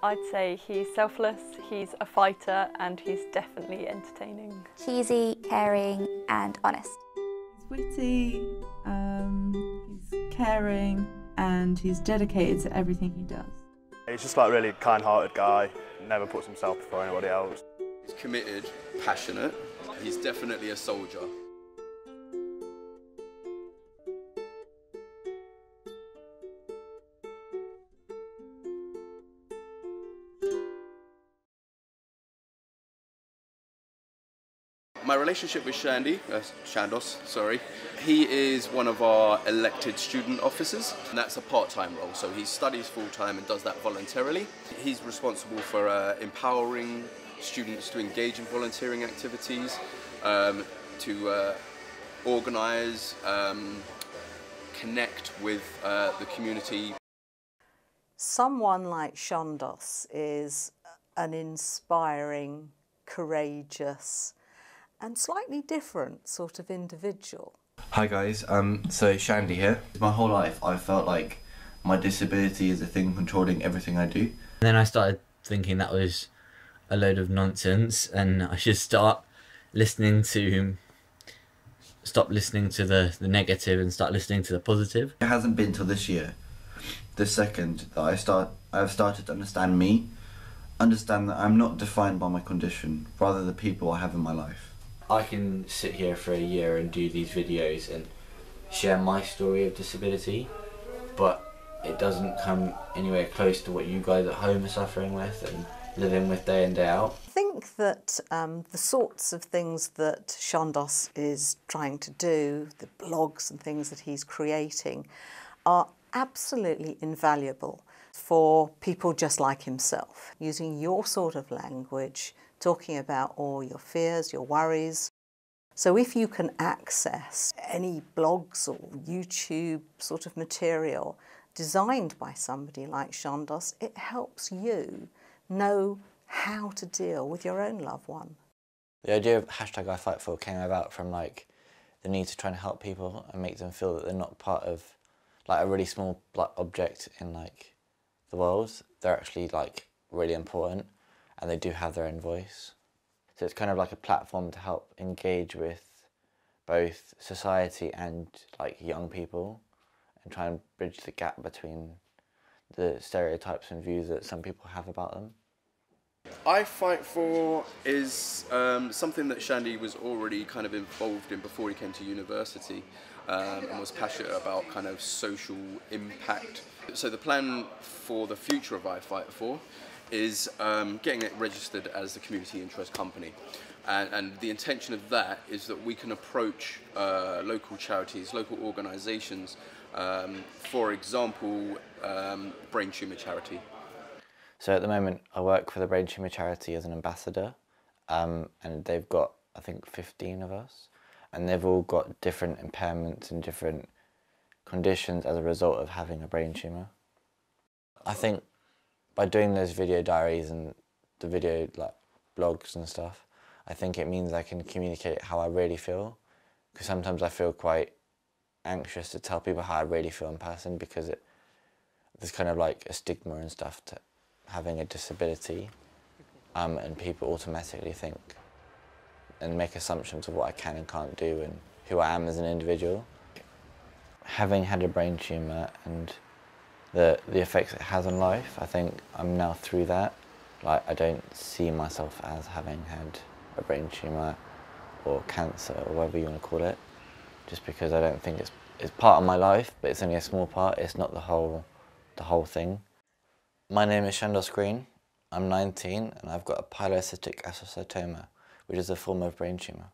I'd say he's selfless, he's a fighter, and he's definitely entertaining. Cheesy, caring, and honest. He's witty, he's caring, and he's dedicated to everything he does. He's just like a really kind-hearted guy, never puts himself before anybody else. He's committed, passionate, he's definitely a soldier. My relationship with Chandos, he is one of our elected student officers, and that's a part-time role, so he studies full-time and does that voluntarily. He's responsible for empowering students to engage in volunteering activities, to organise, connect with the community. Someone like Chandos is an inspiring, courageous, and slightly different sort of individual. Hi guys, so Shandy here. My whole life I felt like my disability is the thing controlling everything I do. And then I started thinking that was a load of nonsense and I should stop listening to the negative and start listening to the positive. It hasn't been till this year, the second, that I've started to understand me, understand that I'm not defined by my condition, rather the people I have in my life. I can sit here for a year and do these videos and share my story of disability, but it doesn't come anywhere close to what you guys at home are suffering with and living with day in, day out. I think that the sorts of things that Chandos is trying to do, the blogs and things that he's creating, are absolutely invaluable for people just like himself, using your sort of language, talking about all your fears, your worries. So if you can access any blogs or YouTube sort of material designed by somebody like Chandos, it helps you know how to deal with your own loved one. The idea of #IFightFor came about from like the need to try and help people and make them feel that they're not part of like a really small object in like the world. They're actually like really important and they do have their own voice. So it's kind of like a platform to help engage with both society and like young people and try and bridge the gap between the stereotypes and views that some people have about them. iFightFor is something that Shandy was already kind of involved in before he came to university and was passionate about kind of social impact. So the plan for the future of iFightFor is getting it registered as a community interest company. And the intention of that is that we can approach local charities, local organisations, for example, brain tumour charity. So at the moment I work for the brain tumour charity as an ambassador and they've got I think 15 of us and they've all got different impairments and different conditions as a result of having a brain tumour. I think by doing those video diaries and the video like blogs and stuff, I think it means I can communicate how I really feel, because sometimes I feel quite anxious to tell people how I really feel in person because there's kind of like a stigma and stuff to having a disability and people automatically think and make assumptions of what I can and can't do and who I am as an individual. Having had a brain tumour and the effects it has on life, I think I'm now through that. Like I don't see myself as having had a brain tumour or cancer or whatever you want to call it, just because I don't think it's part of my life, but it's only a small part, it's not the whole thing. My name is Chandos Green, I'm 19 and I've got a pilocytic astrocytoma, which is a form of brain tumour.